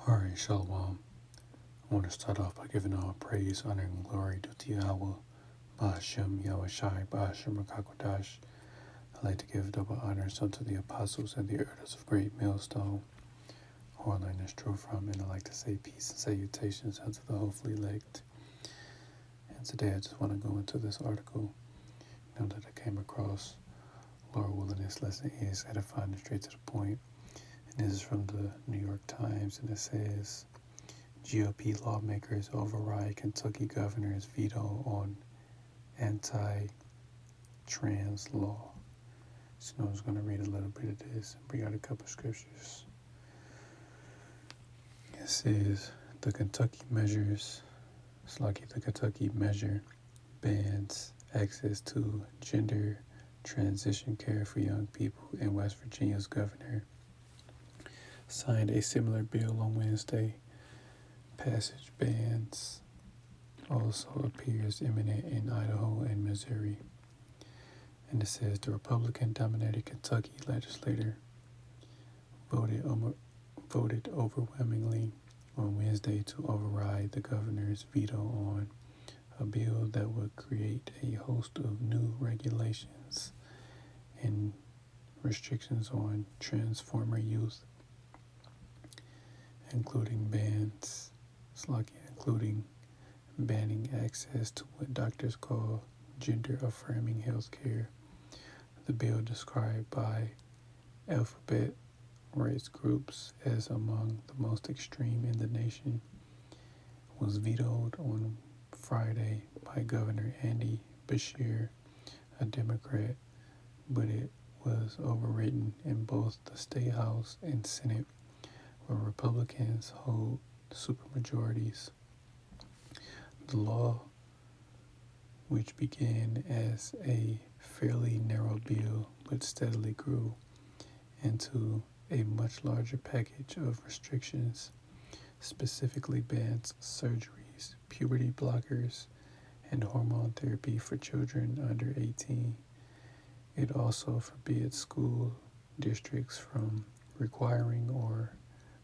Alright, Shalom. I want to start off by giving all praise, honor, and glory due to Yahweh, Ba'ashem, Yahweh Shai, Ba'ashem, Rakakwadash. I'd like to give double honors unto the apostles and the elders of Great Millstone, who I learned this truth from, and I'd like to say peace and salutations unto the hopefully elect. And today I just want to go into this article, that I came across. Lord willing, this lesson is edifying and straight to the point. And this is from the New York Times, and it says, GOP lawmakers override Kentucky governor's veto on anti-trans law. So I'm just going to read a little bit of this and bring out a couple of scriptures. It says, the Kentucky measure bans access to gender transition care for young people, and West Virginia's governor signed a similar bill on Wednesday. Passage bans also appears imminent in Idaho and Missouri. And it says the Republican-dominated Kentucky legislature voted overwhelmingly on Wednesday to override the governor's veto on a bill that would create a host of new regulations and restrictions on transformer youth, including banning access to what doctors call gender-affirming health care. The bill, described by alphabet rights groups as among the most extreme in the nation, was vetoed on Friday by Governor Andy Beshear, a Democrat, but it was overridden in both the State House and Senate, where Republicans hold supermajorities. The law, which began as a fairly narrow bill but steadily grew into a much larger package of restrictions, specifically bans surgeries, puberty blockers, and hormone therapy for children under 18. It also forbids school districts from requiring or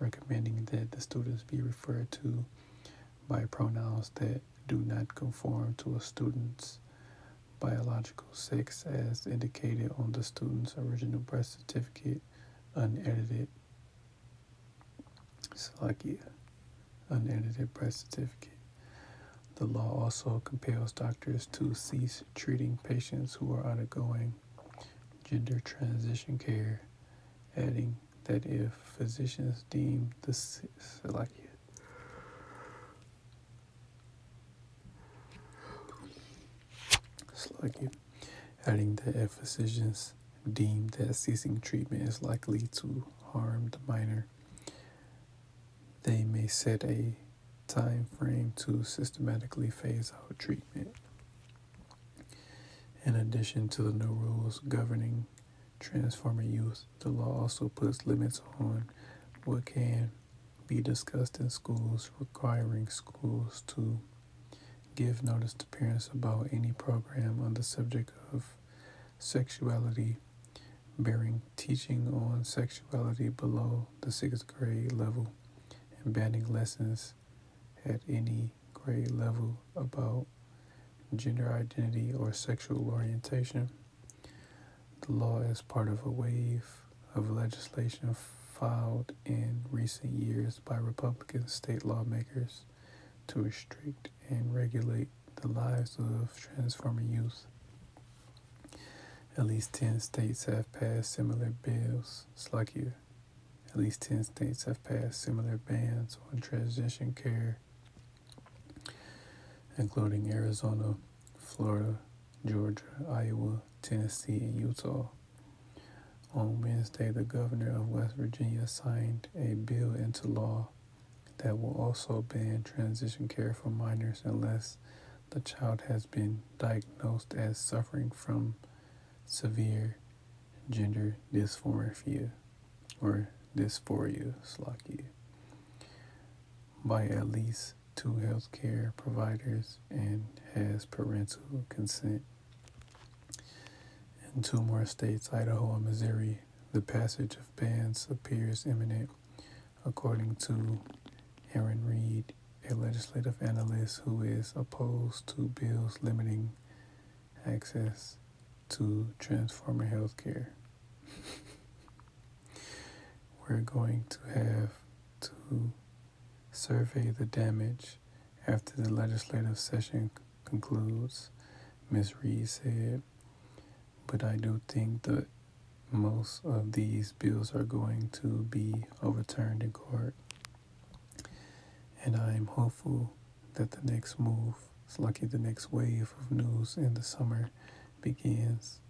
recommending that the students be referred to by pronouns that do not conform to a student's biological sex as indicated on the student's original birth certificate, unedited birth certificate. The law also compels doctors to cease treating patients who are undergoing gender transition care, adding that if physicians deem that ceasing treatment is likely to harm the minor, they may set a time frame to systematically phase out treatment. In addition to the new rules governing transformer youth, the law also puts limits on what can be discussed in schools, requiring schools to give notice to parents about any program on the subject of sexuality, bearing teaching on sexuality below the 6th grade level, and banning lessons at any grade level about gender identity or sexual orientation. The law is part of a wave of legislation filed in recent years by Republican state lawmakers to restrict and regulate the lives of transformer youth. At least 10 states have passed similar bills. At least 10 states have passed similar bans on transition care, including Arizona, Florida, Georgia, Iowa, Tennessee, and Utah. On Wednesday, the governor of West Virginia signed a bill into law that will also ban transition care for minors unless the child has been diagnosed as suffering from severe gender dysphoria by at least 2 healthcare providers and has parental consent. In 2 more states, Idaho and Missouri, the passage of bans appears imminent, according to Aaron Reed, a legislative analyst who is opposed to bills limiting access to transformer healthcare. We're going to have to survey the damage after the legislative session concludes, Ms. Reed said, but I do think that most of these bills are going to be overturned in court. And I am hopeful that the next move, it's lucky the next wave of news in the summer begins.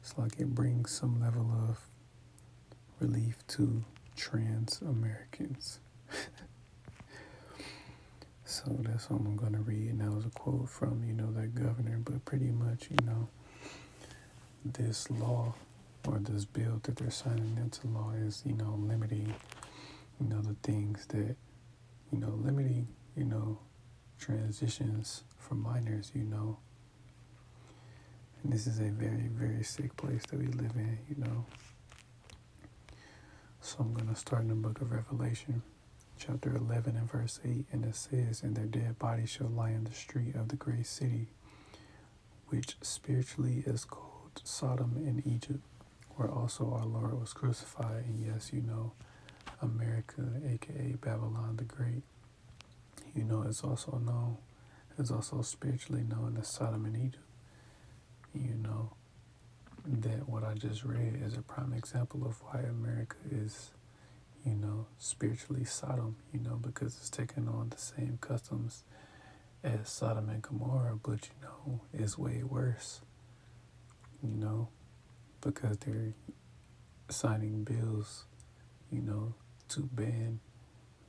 It's like it brings some level of relief to trans Americans. So that's what I'm going to read. And that was a quote from, that governor. But pretty much, this law or this bill that they're signing into law is, limiting, the things that, limiting, transitions for minors, And this is a very, very sick place that we live in, So I'm going to start in the book of Revelation, chapter 11 and verse 8. And it says, and their dead bodies shall lie in the street of the great city, which spiritually is called Sodom in Egypt, where also our Lord was crucified. And yes, America, aka Babylon the Great, is also spiritually known as Sodom in Egypt. That what I just read is a prime example of why America is, spiritually Sodom, because it's taking on the same customs as Sodom and Gomorrah, but, it's way worse, because they're signing bills, to ban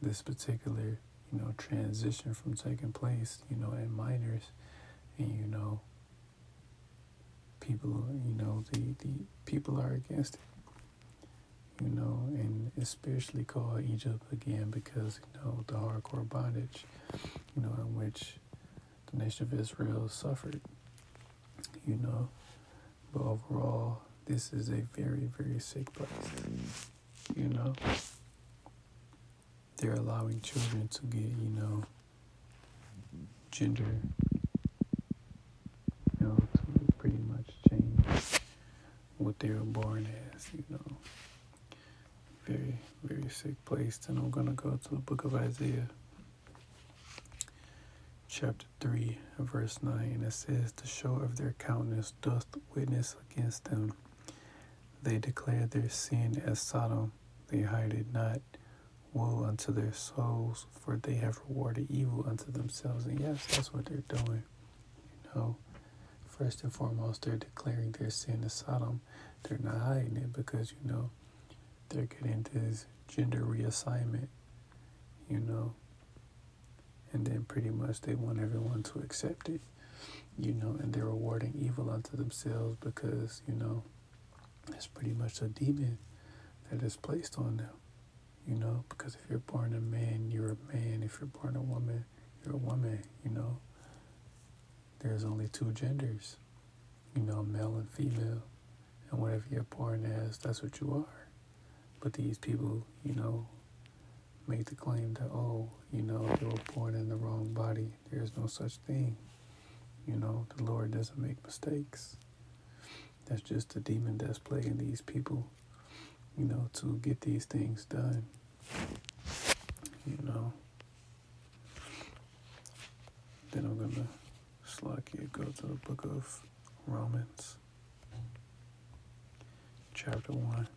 this particular, transition from taking place, in minors, and, people, the people are against it, and it's spiritually called Egypt again because, the hardcore bondage, in which the nation of Israel suffered, but overall, this is a very, very sick place, They're allowing children to get, gender, to pretty much change what they were born as, Very, very sick place. Then I'm going to go to the book of Isaiah, chapter 3, verse 9. And it says, the show of their countenance doth witness against them. They declare their sin as Sodom. They hide it not. Woe unto their souls, for they have rewarded evil unto themselves. And yes, that's what they're doing. First and foremost, they're declaring their sin as Sodom. They're not hiding it because, they're getting this gender reassignment, and then pretty much they want everyone to accept it, and they're rewarding evil unto themselves because, it's pretty much a demon that is placed on them, because if you're born a man, you're a man. If you're born a woman, you're a woman, There's only two genders, male and female, and whatever you're born as, that's what you are. But these people, make the claim that, they were born in the wrong body. There's no such thing. The Lord doesn't make mistakes. That's just a demon that's plaguing these people, to get these things done. Then I'm going to go to the book of Romans, chapter 1.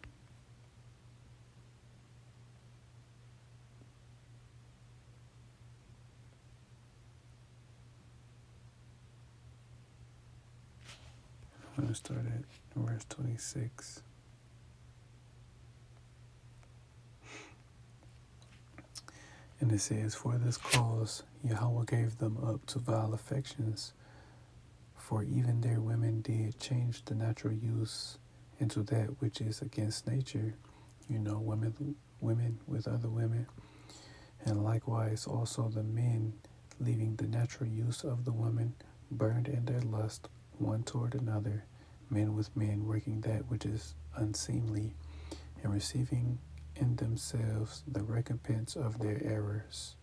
I'm going to start at verse 26. And it says, for this cause Yahweh gave them up to vile affections, for even their women did change the natural use into that which is against nature, women with other women. And likewise also the men, leaving the natural use of the woman, burned in their lust one toward another, men with men, working that which is unseemly, and receiving in themselves the recompense of their errors.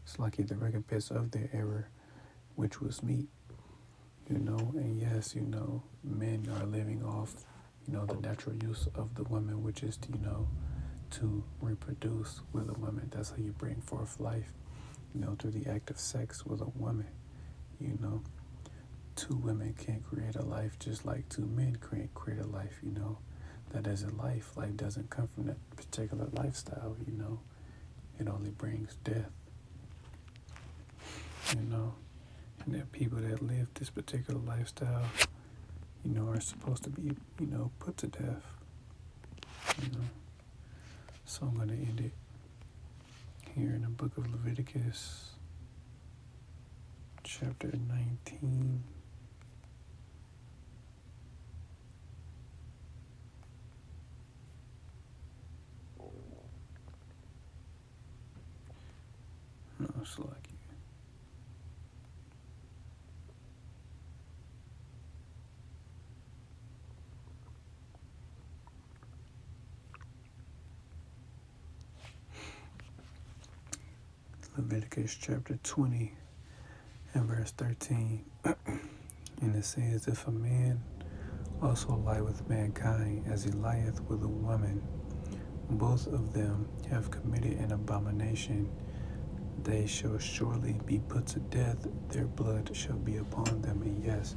It's like the recompense of their error, which was meat, and yes, men are living off, the natural use of the woman, which is, to reproduce with a woman. That's how you bring forth life, through the act of sex with a woman, you know. Two women can't create a life just like two men can't create a life, That isn't life. Life doesn't come from that particular lifestyle, It only brings death, And that people that live this particular lifestyle, are supposed to be, put to death, So I'm going to end it here in the book of Leviticus, chapter 19. No, it's like Leviticus chapter 20 and verse 13. And it says, if a man also lie with mankind as he lieth with a woman, both of them have committed an abomination, they shall surely be put to death, their blood shall be upon them. And yes,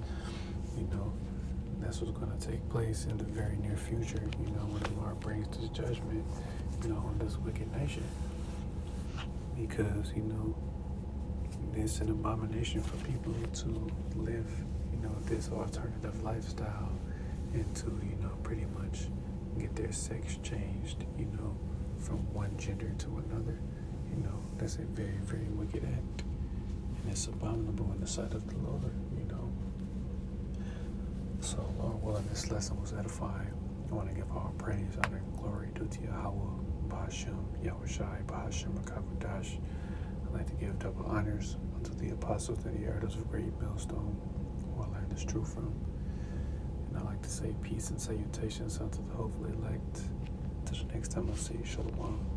that's what's going to take place in the very near future, when the Lord brings this judgment, on this wicked nation. Because, it's an abomination for people to live, this alternative lifestyle and to, pretty much get their sex changed, from one gender to another. That's a very, very wicked act. And it's abominable in the sight of the Lord, So, Lord willing, this lesson was edifying. I want to give all praise, honor, and glory due to Yahweh, Bahashem, Yahushai, Bahashem, Makakodash. I'd like to give double honors unto the apostles and the elders of Great Millstone, who I learned this truth from. And I'd like to say peace and salutations unto the hopefully elect. Till the next time I see you, Shalom.